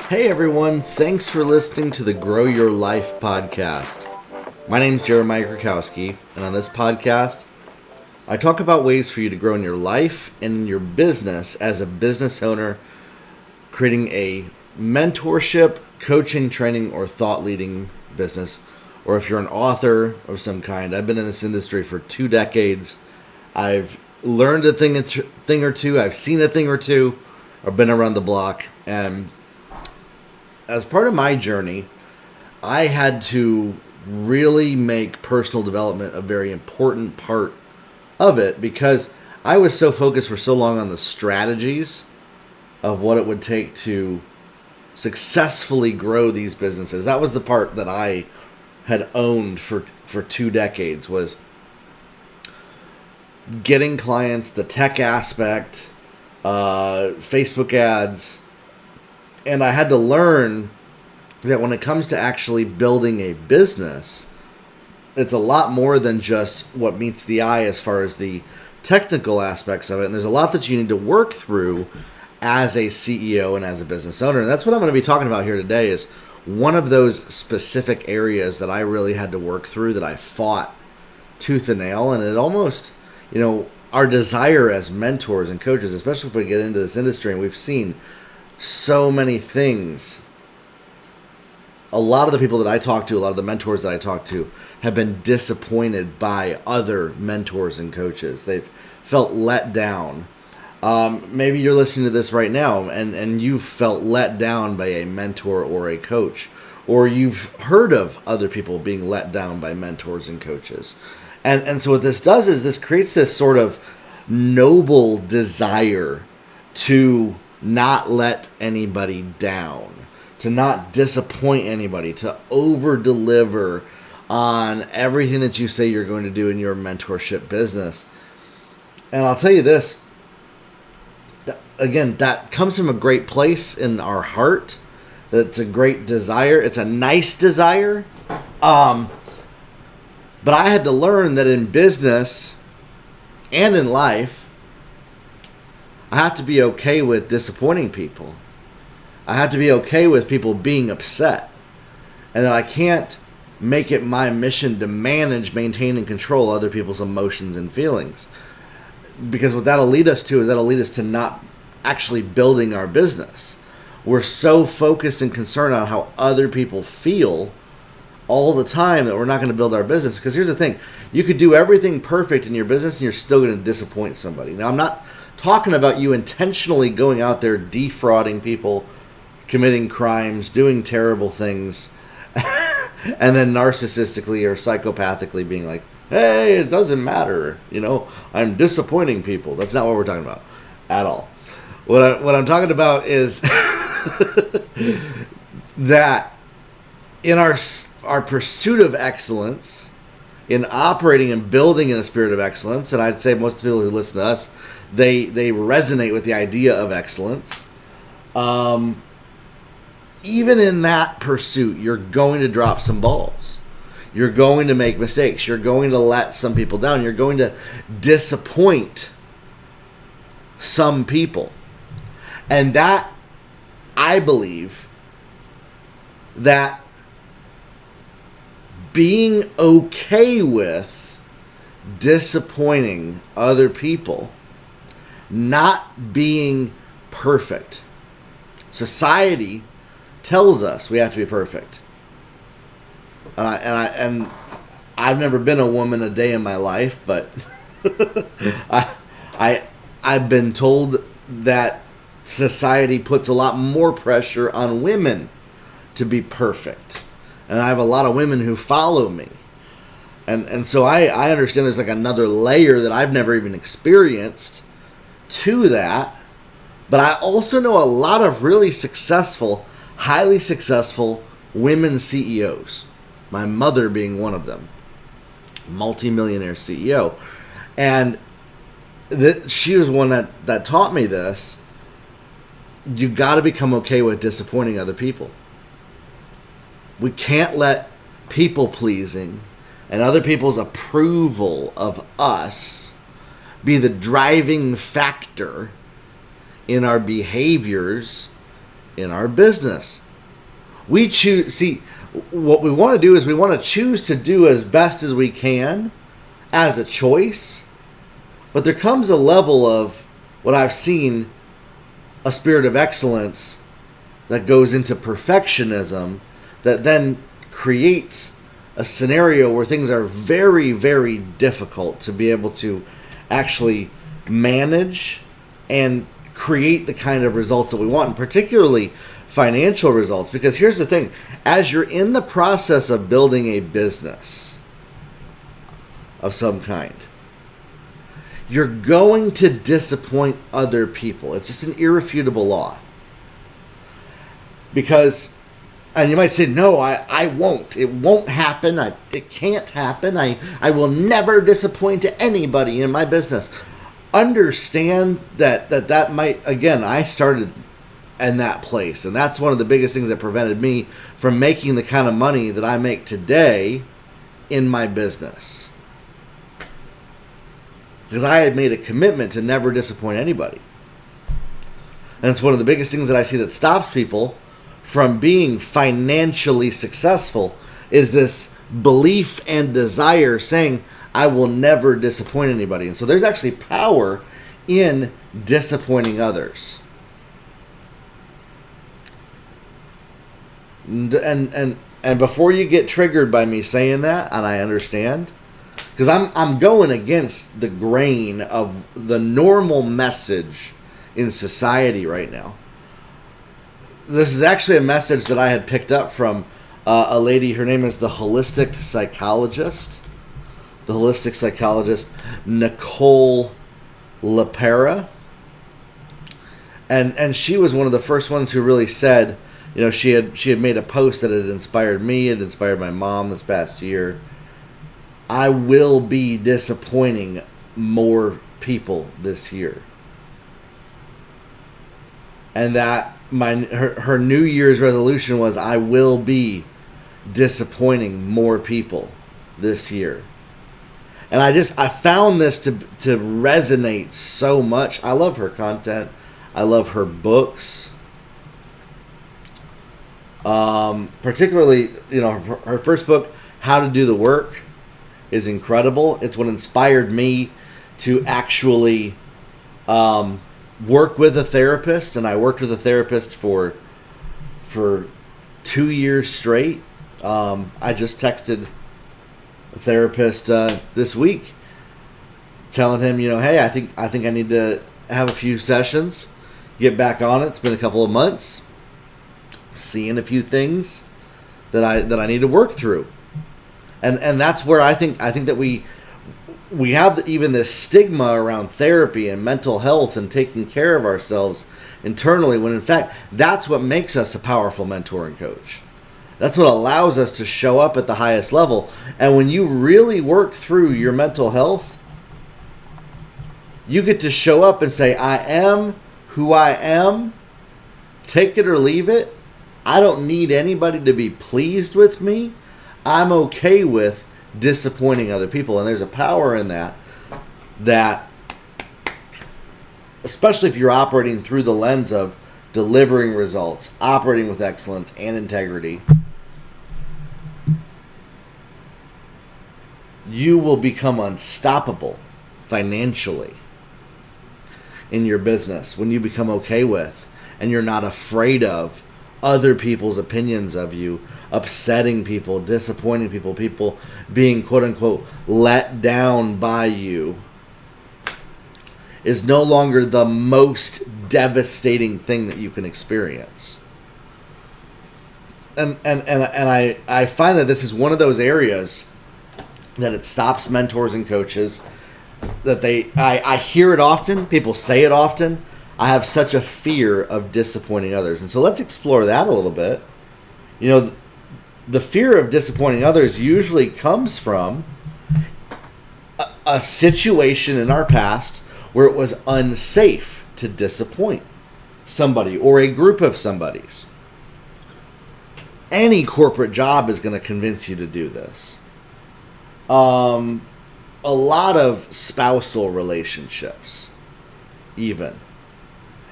Hey everyone, thanks for listening to the Grow Your Life podcast. My name is Jeremiah Krakowski, and on this podcast, I talk about ways for you to grow in your life and in your business as a business owner, creating a mentorship, coaching, training, or thought leading business. Or if you're an author of some kind. I've been in this industry for 2 decades. I've learned a thing or two. I've seen a thing or two. I've been around the block. And as part of my journey, I had to really make personal development a very important part of it because I was so focused for so long on the strategies of what it would take to successfully grow these businesses. That was the part that I had owned for 2 decades, was getting clients, the tech aspect, Facebook ads. And I had to learn that when it comes to actually building a business, it's a lot more than just what meets the eye as far as the technical aspects of it. And there's a lot that you need to work through as a CEO and as a business owner. And that's what I'm going to be talking about here today, is one of those specific areas that I really had to work through, that I fought tooth and nail. And it almost, our desire as mentors and coaches, especially if we get into this industry, and we've seen so many things. A lot of the people that I talk to, a lot of the mentors that I talk to, have been disappointed by other mentors and coaches. They've felt let down. Maybe you're listening to this right now and you've felt let down by a mentor or a coach, or you've heard of other people being let down by mentors and coaches. And so what this does is this creates this sort of noble desire to not let anybody down, to not disappoint anybody, to over-deliver on everything that you say you're going to do in your mentorship business. And I'll tell you this, again, that comes from a great place in our heart. That's a great desire. It's a nice desire. But I had to learn that in business and in life, I have to be okay with disappointing people. I have to be okay with people being upset. And that I can't make it my mission to manage, maintain, and control other people's emotions and feelings. Because what that'll lead us to is that'll lead us to not actually building our business. We're so focused and concerned on how other people feel all the time that we're not going to build our business. Because here's the thing. You could do everything perfect in your business and you're still going to disappoint somebody. Now, I'm not talking about you intentionally going out there defrauding people, committing crimes, doing terrible things, and then narcissistically or psychopathically being like, hey, it doesn't matter, I'm disappointing people. That's not what we're talking about at all. What I'm talking about is that in our pursuit of excellence, in operating and building in a spirit of excellence, and I'd say most people who listen to us, they resonate with the idea of excellence. Even in that pursuit, you're going to drop some balls. You're going to make mistakes. You're going to let some people down. You're going to disappoint some people. And that, I believe, that being okay with disappointing other people, not being perfect. Society tells us we have to be perfect. And I've never been a woman a day in my life, but I've been told that society puts a lot more pressure on women to be perfect. And I have a lot of women who follow me. And so I understand there's like another layer that I've never even experienced to that. But I also know a lot of really successful, highly successful women CEOs. My mother being one of them. Multi-millionaire CEO. And she was one that taught me this. You got to become okay with disappointing other people. We can't let people pleasing and other people's approval of us be the driving factor in our behaviors in our business. We choose, see, what we want to do is we want to choose to do as best as we can as a choice. But there comes a level of what I've seen, a spirit of excellence that goes into perfectionism that then creates a scenario where things are very, very difficult to be able to actually manage and create the kind of results that we want, and particularly financial results. Because here's the thing, as you're in the process of building a business of some kind, you're going to disappoint other people. It's just an irrefutable law. Because, and you might say, no, I won't. It won't happen. It can't happen. I will never disappoint anybody in my business. Understand that might, again, I started in that place. And that's one of the biggest things that prevented me from making the kind of money that I make today in my business. Because I had made a commitment to never disappoint anybody. And it's one of the biggest things that I see that stops people from being financially successful is this belief and desire saying, I will never disappoint anybody. And so there's actually power in disappointing others. And before you get triggered by me saying that, and I understand, because I'm going against the grain of the normal message in society right now. This is actually a message that I had picked up from a lady. Her name is the holistic psychologist. The holistic psychologist, Nicole LaPera. And she was one of the first ones who really said, you know, she had made a post that had inspired me, it inspired my mom this past year. I will be disappointing more people this year. And that her New Year's resolution was, I will be disappointing more people this year. And I found this to resonate so much. I love her content. I love her books. Particularly, you know, her first book, How to Do the Work, is incredible. It's what inspired me to actually work with a therapist, and I worked with a therapist for 2 years straight. I just texted a therapist this week, telling him, you know, hey, I think I need to have a few sessions, get back on it. It's been a couple of months, seeing a few things that I need to work through. And that's where I think that we have even this stigma around therapy and mental health and taking care of ourselves internally, when in fact that's what makes us a powerful mentor and coach. That's what allows us to show up at the highest level. And when you really work through your mental health, you get to show up and say, I am who I am, take it or leave it. I don't need anybody to be pleased with me. I'm okay with disappointing other people. And there's a power in that especially if you're operating through the lens of delivering results, operating with excellence and integrity, you will become unstoppable financially in your business when you become okay with and you're not afraid of other people's opinions of you, upsetting people, disappointing people, people being quote-unquote let down by you is no longer the most devastating thing that you can experience. And I find that this is one of those areas that it stops mentors and coaches, that I hear it often, people say it often, I have such a fear of disappointing others. And so let's explore that a little bit. You know, the fear of disappointing others usually comes from a situation in our past where it was unsafe to disappoint somebody or a group of somebodies. Any corporate job is going to convince you to do this. A lot of spousal relationships, even.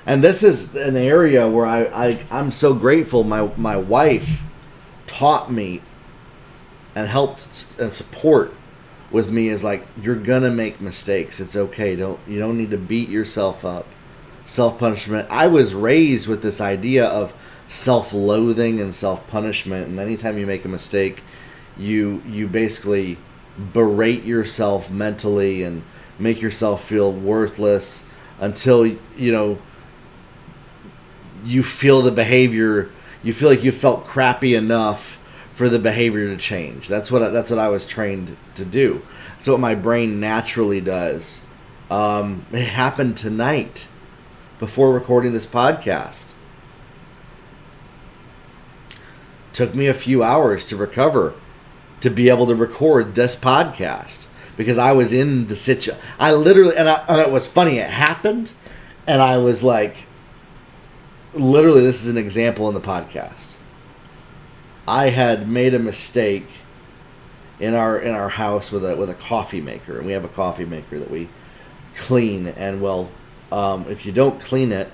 And this is an area where I'm so grateful my wife taught me and helped and support with me is like, you're gonna make mistakes. It's okay. You don't need to beat yourself up. Self-punishment. I was raised with this idea of self-loathing and self-punishment, and anytime you make a mistake, you basically berate yourself mentally and make yourself feel worthless until you feel the behavior, you feel like you felt crappy enough for the behavior to change. That's what I was trained to do. That's what my brain naturally does. It happened tonight before recording this podcast. Took me a few hours to recover to be able to record this podcast because I was in the situation. I literally, and it was funny, it happened, and I was like, literally, this is an example in the podcast. I had made a mistake in our house with a coffee maker, and we have a coffee maker that we clean. And if you don't clean it,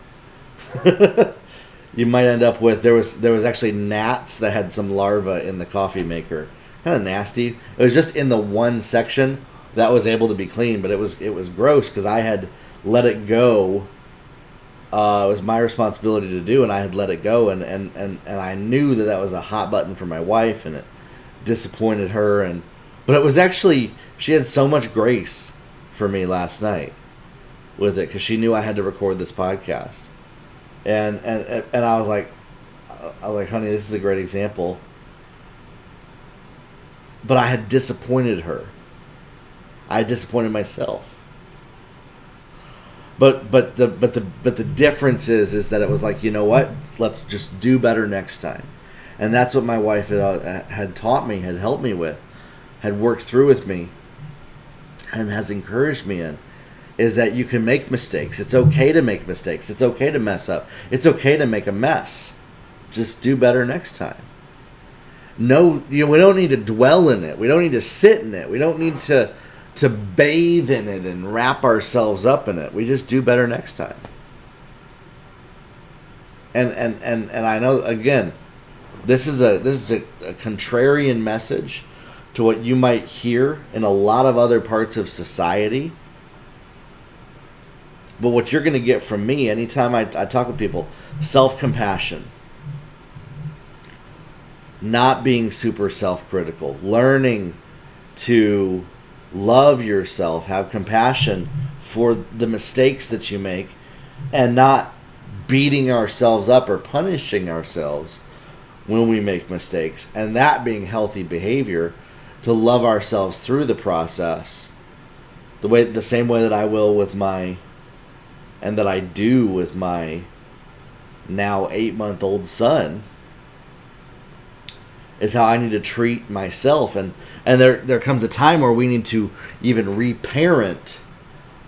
you might end up with there was actually gnats that had some larvae in the coffee maker. Kind of nasty. It was just in the one section that was able to be cleaned, but it was gross because I had let it go. It was my responsibility to do, and I had let it go, and I knew that was a hot button for my wife, and it disappointed her, but it was actually, she had so much grace for me last night with it because she knew I had to record this podcast, and I was like, honey, this is a great example, but I had disappointed her. I had disappointed myself. But the difference is that it was like, you know what? Let's just do better next time. And that's what my wife had taught me, had helped me with, had worked through with me, and has encouraged me in, is that you can make mistakes. It's okay to make mistakes. It's okay to mess up. It's okay to make a mess. Just do better next time. No, we don't need to dwell in it. We don't need to sit in it. We don't need to bathe in it and wrap ourselves up in it. We just do better next time. And I know, again, this is a contrarian message to what you might hear in a lot of other parts of society. But what you're going to get from me anytime I talk with people, self-compassion. Not being super self-critical. Learning to love yourself, have compassion for the mistakes that you make, and not beating ourselves up or punishing ourselves when we make mistakes. And that being healthy behavior, to love ourselves through the process, the same way that I will with and that I do with my now 8-month-old son, is how I need to treat myself. And there comes a time where we need to even reparent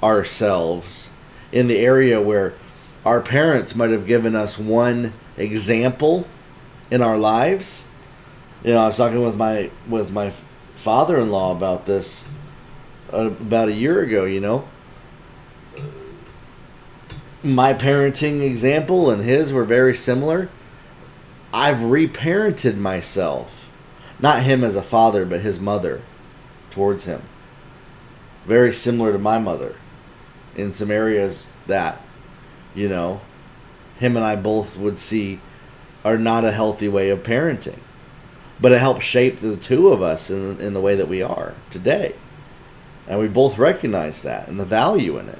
ourselves in the area where our parents might have given us one example in our lives. I was talking with my father-in-law about this about a year ago. My parenting example and his were very similar. I've reparented myself. Not him as a father, but his mother towards him. Very similar to my mother in some areas that, him and I both would see are not a healthy way of parenting. But it helped shape the two of us in the way that we are today. And we both recognize that and the value in it.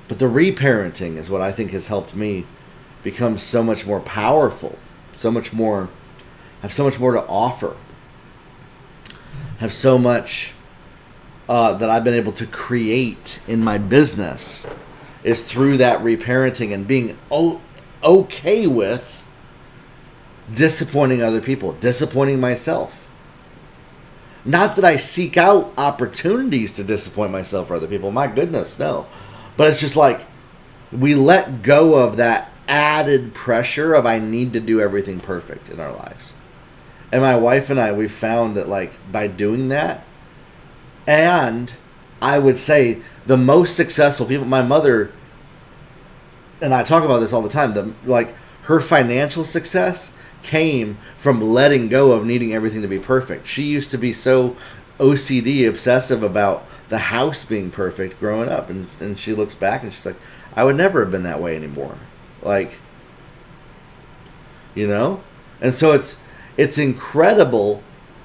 But the reparenting is what I think has helped me become so much more powerful, have so much more to offer, have so much that I've been able to create in my business is through that reparenting and being okay with disappointing other people, disappointing myself. Not that I seek out opportunities to disappoint myself or other people. My goodness, no. But it's just like we let go of that added pressure of I need to do everything perfect in our lives. And my wife and I, we've found that by doing that and I would say the most successful people, my mother and I talk about this all the time, her financial success came from letting go of needing everything to be perfect. She used to be so OCD, obsessive about the house being perfect growing up, and she looks back and she's like, I would never have been that way anymore. And so it's incredible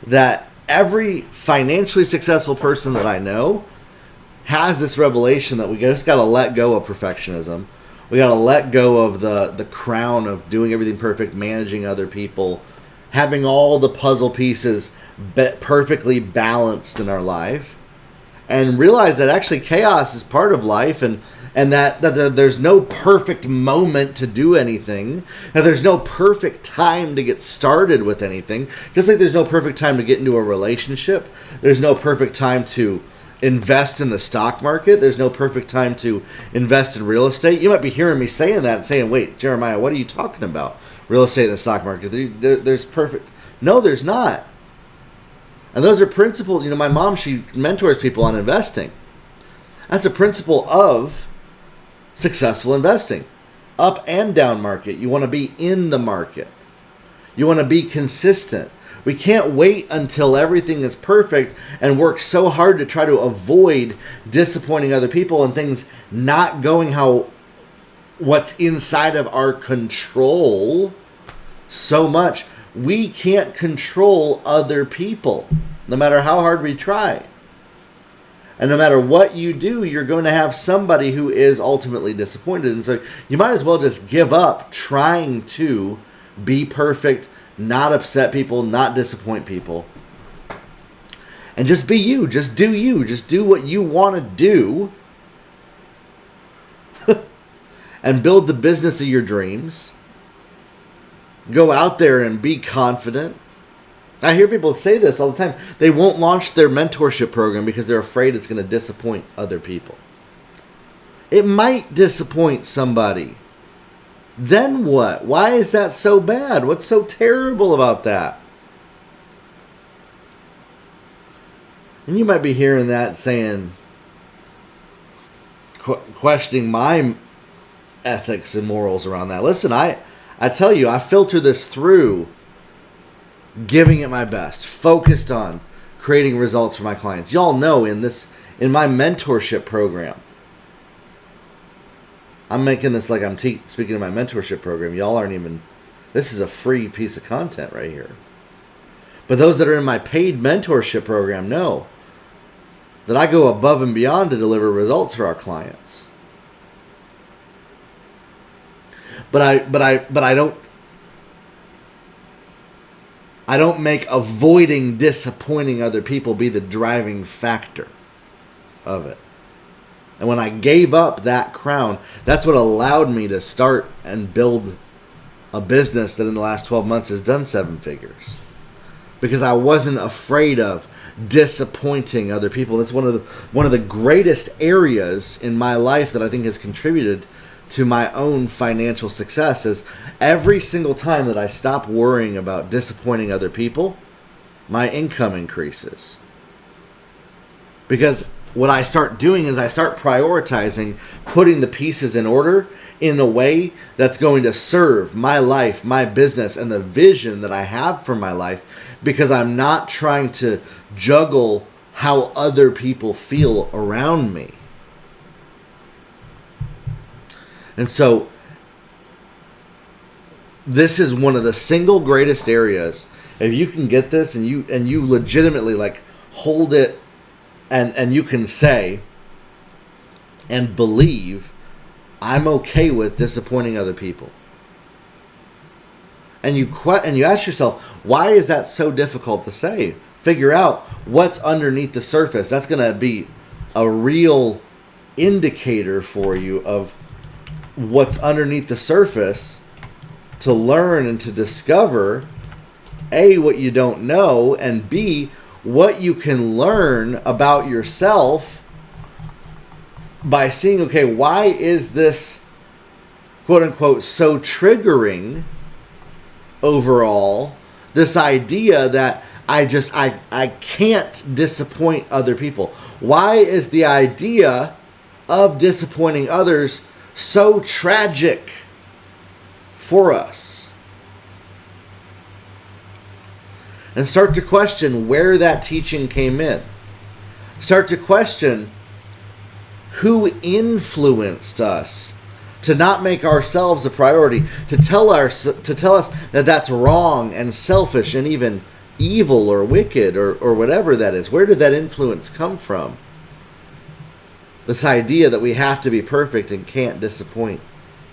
that every financially successful person that I know has this revelation that we just got to let go of perfectionism. We got to let go of the crown of doing everything perfect, managing other people, having all the puzzle pieces perfectly balanced in our life, and realize that actually chaos is part of life, and that there's no perfect moment to do anything, that there's no perfect time to get started with anything, just like there's no perfect time to get into a relationship, there's no perfect time to invest in the stock market, there's no perfect time to invest in real estate. You might be hearing me saying that and saying, wait, Jeremiah, what are you talking about? Real estate and the stock market, there's perfect. No, there's not. And those are principles. My mom, she mentors people on investing. That's a principle of successful investing. Up and down market. You want to be in the market. You want to be consistent. We can't wait until everything is perfect and work so hard to try to avoid disappointing other people and things not going what's inside of our control so much. We can't control other people, no matter how hard we try. And no matter what you do, you're going to have somebody who is ultimately disappointed. And so you might as well just give up trying to be perfect, not upset people, not disappoint people. And just be you. Just do you. Just do what you want to do. And build the business of your dreams. Go out there and be confident. I hear people say this all the time. They won't launch their mentorship program because they're afraid it's going to disappoint other people. It might disappoint somebody. Then what? Why is that so bad? What's so terrible about that? And you might be hearing that saying, questioning my ethics and morals around that. Listen, I tell you, I filter this through giving it my best, focused on creating results for my clients. Y'all know in my mentorship program, I'm making this like I'm speaking of my mentorship program. Y'all aren't even, this is a free piece of content right here. But those that are in my paid mentorship program know that I go above and beyond to deliver results for our clients. But I don't make avoiding disappointing other people be the driving factor of it. And when I gave up that crown, that's what allowed me to start and build a business that in the last 12 months has done 7 figures. Because I wasn't afraid of disappointing other people. That's one of the greatest areas in my life that I think has contributed to my own financial success is every single time that I stop worrying about disappointing other people, my income increases. Because what I start doing is I start prioritizing putting the pieces in order in a way that's going to serve my life, my business, and the vision that I have for my life, because I'm not trying to juggle how other people feel around me. And so this is one of the single greatest areas. If you can get this and you legitimately like hold it and you can say and believe, I'm okay with disappointing other people. And you ask yourself, why is that so difficult to say? Figure out what's underneath the surface. That's going to be a real indicator for you of what's underneath the surface to learn and to discover, A, what you don't know, and B, what you can learn about yourself by seeing, okay, why is this quote unquote so triggering overall, this idea that I can't disappoint other people. Why is the idea of disappointing others so tragic for us? And start to question where that teaching came in. Start to question who influenced us to not make ourselves a priority, to tell us that that's wrong and selfish and even evil or wicked or whatever that is. Where did that influence come from? This idea that we have to be perfect and can't disappoint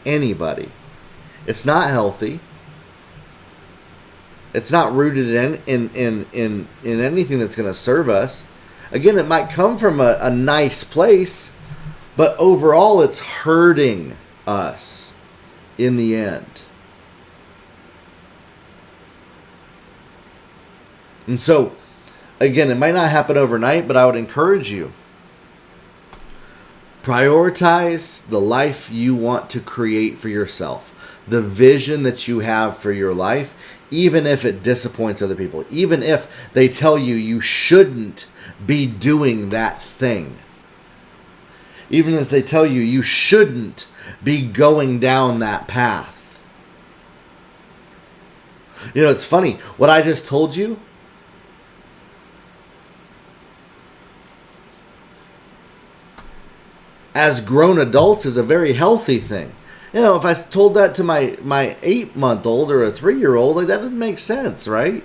anybody. It's not healthy. It's not rooted in anything that's going to serve us. Again, it might come from a nice place, but overall it's hurting us in the end. And so, again, it might not happen overnight, but I would encourage you. Prioritize the life you want to create for yourself. The vision that you have for your life, even if it disappoints other people. Even if they tell you you shouldn't be doing that thing. Even if they tell you you shouldn't be going down that path. You know, it's funny. What I just told you, as grown adults, is a very healthy thing. You know, if I told that to my 8-month-old or a 3-year-old, like, that doesn't make sense, right?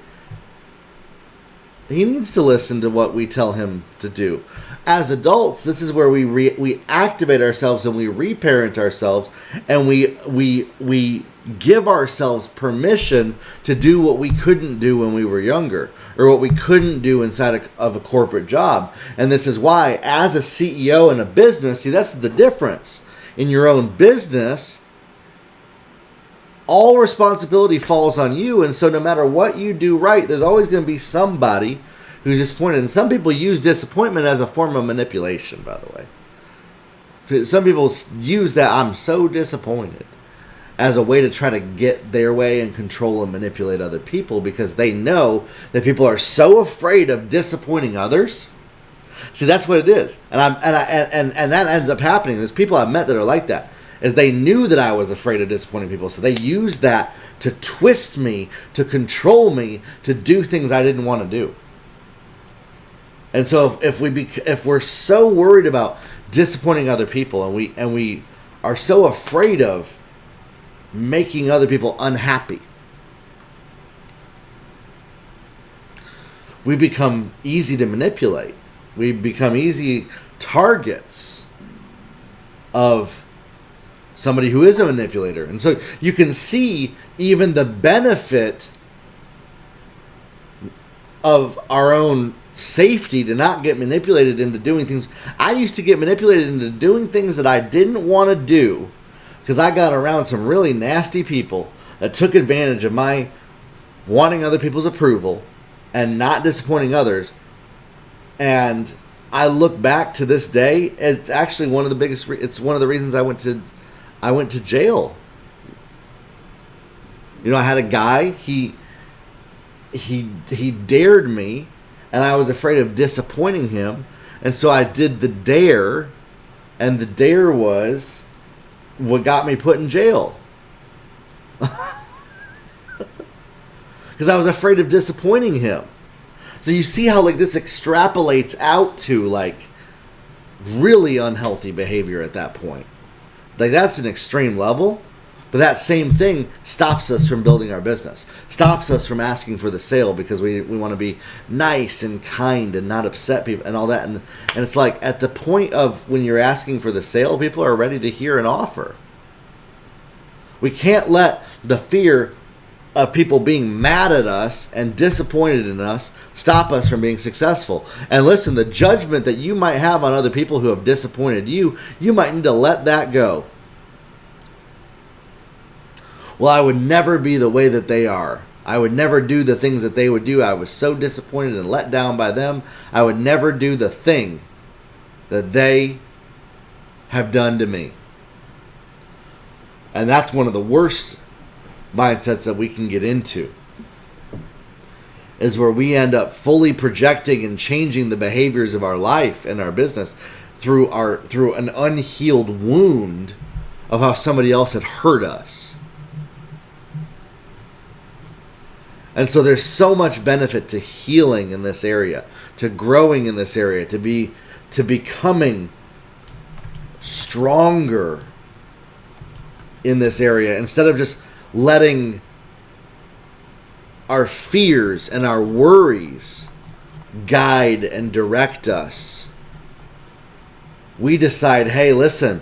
He needs to listen to what we tell him to do. As adults, this is where we activate ourselves and we reparent ourselves, and we give ourselves permission to do what we couldn't do when we were younger, or what we couldn't do inside of a corporate job. And this is why, as a CEO in a business, see, that's the difference. In your own business, all responsibility falls on you, and so no matter what you do right, there's always going to be somebody who's disappointed. And some people use disappointment as a form of manipulation, by the way. Some people use that, I'm so disappointed, as a way to try to get their way and control and manipulate other people, because they know that people are so afraid of disappointing others. See, that's what it is. And that ends up happening. There's people I've met that are like that. Is they knew that I was afraid of disappointing people, so they used that to twist me, to control me, to do things I didn't want to do. And so if we're so worried about disappointing other people, and we are so afraid of making other people unhappy, we become easy to manipulate. We become easy targets of somebody who is a manipulator. And so you can see even the benefit of our own safety to not get manipulated into doing things. I used to get manipulated into doing things that I didn't want to do because I got around some really nasty people that took advantage of my wanting other people's approval and not disappointing others. And I look back to this day, it's actually one of the biggest, it's one of the reasons I went to jail. You know, I had a guy, he dared me, and I was afraid of disappointing him. And so I did the dare, and the dare was what got me put in jail. Because I was afraid of disappointing him. So you see how, like, this extrapolates out to, like, really unhealthy behavior at that point. Like, that's an extreme level, but that same thing stops us from building our business, stops us from asking for the sale because we want to be nice and kind and not upset people and all that. And it's like, at the point of when you're asking for the sale, people are ready to hear an offer. We can't let the fear of people being mad at us and disappointed in us stop us from being successful. And listen, the judgment that you might have on other people who have disappointed you, you might need to let that go. Well, I would never be the way that they are. I would never do the things that they would do. I was so disappointed and let down by them. I would never do the thing that they have done to me. And that's one of the worst mindsets that we can get into. is where we end up fully projecting and changing the behaviors of our life and our business through an unhealed wound of how somebody else had hurt us. And so there's so much benefit to healing in this area, to growing in this area, to becoming stronger in this area, instead of just letting our fears and our worries guide and direct us. We decide, hey, listen,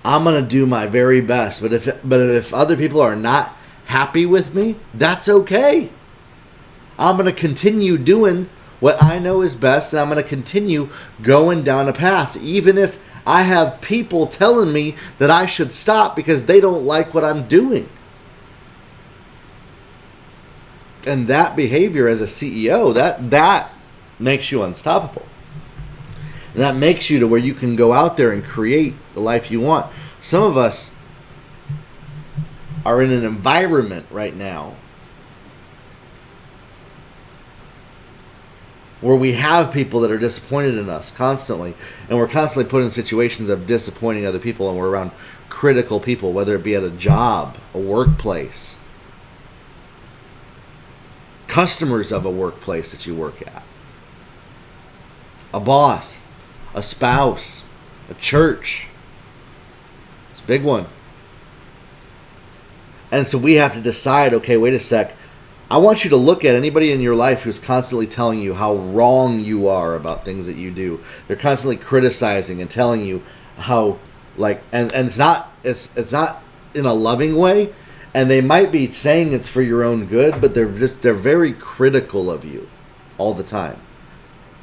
I'm going to do my very best, but if other people are not happy with me, that's okay. I'm going to continue doing what I know is best, and I'm going to continue going down a path, even if I have people telling me that I should stop because they don't like what I'm doing. And that behavior as a CEO, that makes you unstoppable. And that makes you to where you can go out there and create the life you want. Some of us are in an environment right now where we have people that are disappointed in us constantly, and we're constantly put in situations of disappointing other people, and we're around critical people, whether it be at a job, a workplace, customers of a workplace that you work at, a boss, a spouse, a church. It's a big one. And so we have to decide, okay, wait a sec. I want you to look at anybody in your life who's constantly telling you how wrong you are about things that you do. They're constantly criticizing and telling you how, like, and it's not in a loving way, and they might be saying it's for your own good, but they're very critical of you all the time.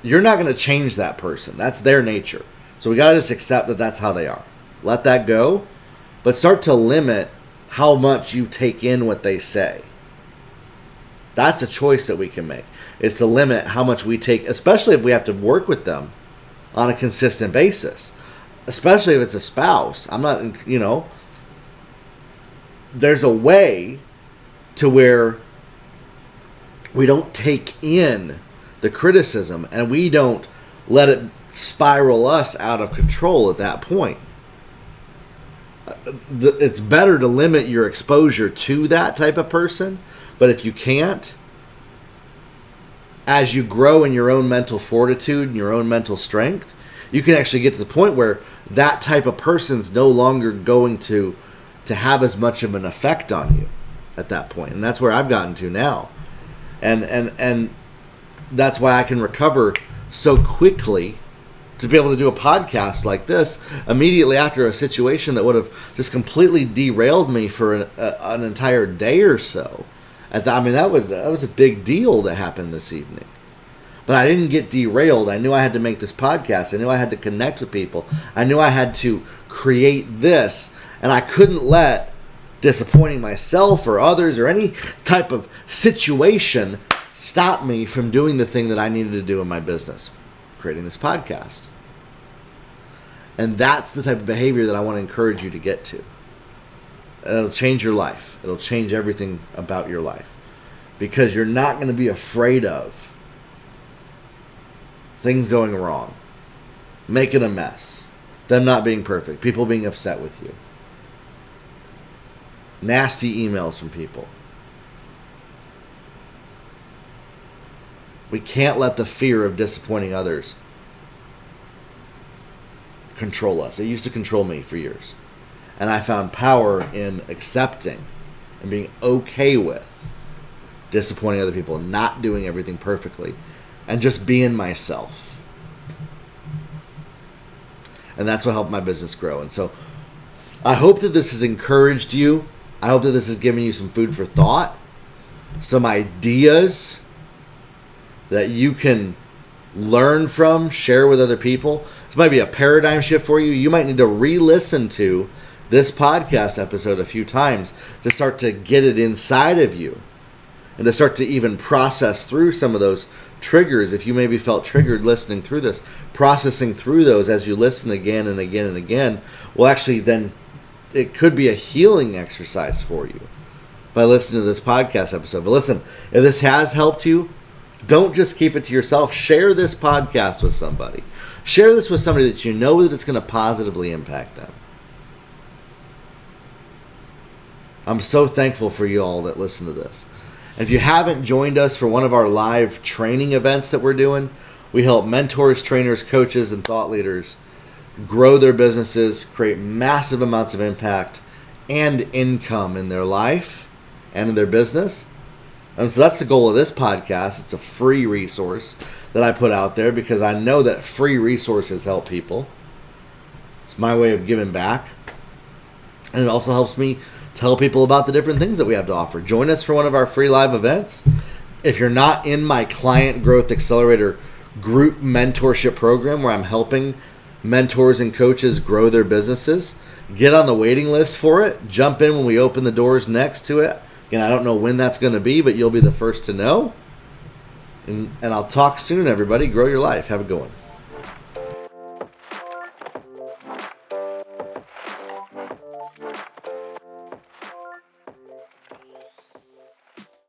You're not going to change that person. That's their nature. So we got to just accept that that's how they are. Let that go, but start to limit how much you take in what they say. That's a choice that we can make. It's to limit how much we take, especially if we have to work with them on a consistent basis. Especially if it's a spouse. I'm not, there's a way to where we don't take in the criticism and we don't let it spiral us out of control at that point. It's better to limit your exposure to that type of person. But if you can't, as you grow in your own mental fortitude and your own mental strength, you can actually get to the point where that type of person's no longer going to have as much of an effect on you at that point. And that's where I've gotten to now. And that's why I can recover so quickly to be able to do a podcast like this immediately after a situation that would have just completely derailed me for an entire day or so. That was a big deal that happened this evening. But I didn't get derailed. I knew I had to make this podcast. I knew I had to connect with people. I knew I had to create this. And I couldn't let disappointing myself or others or any type of situation stop me from doing the thing that I needed to do in my business, creating this podcast. And that's the type of behavior that I want to encourage you to get to. It'll change your life. It'll change everything about your life. Because you're not going to be afraid of things going wrong, making a mess, them not being perfect, people being upset with you, nasty emails from people. We can't let the fear of disappointing others control us. It used to control me for years. And I found power in accepting and being okay with disappointing other people, not doing everything perfectly, and just being myself. And that's what helped my business grow. And so I hope that this has encouraged you. I hope that this has given you some food for thought, some ideas that you can learn from, share with other people. This might be a paradigm shift for you. You might need to re-listen to this podcast episode a few times to start to get it inside of you and to start to even process through some of those triggers. If you maybe felt triggered listening through this, processing through those as you listen again and again and again, well, actually then it could be a healing exercise for you by listening to this podcast episode. But listen, if this has helped you, don't just keep it to yourself. Share this podcast with somebody. Share this with somebody that you know that it's going to positively impact them. I'm so thankful for you all that listen to this. And if you haven't joined us for one of our live training events that we're doing, we help mentors, trainers, coaches, and thought leaders grow their businesses, create massive amounts of impact and income in their life and in their business. And so that's the goal of this podcast. It's a free resource that I put out there because I know that free resources help people. It's my way of giving back. And it also helps me tell people about the different things that we have to offer. Join us for one of our free live events. If you're not in my Client Growth Accelerator group mentorship program where I'm helping mentors and coaches grow their businesses, get on the waiting list for it. Jump in when we open the doors next to it. Again, I don't know when that's going to be, but you'll be the first to know. And I'll talk soon, everybody. Grow your life. Have a good one.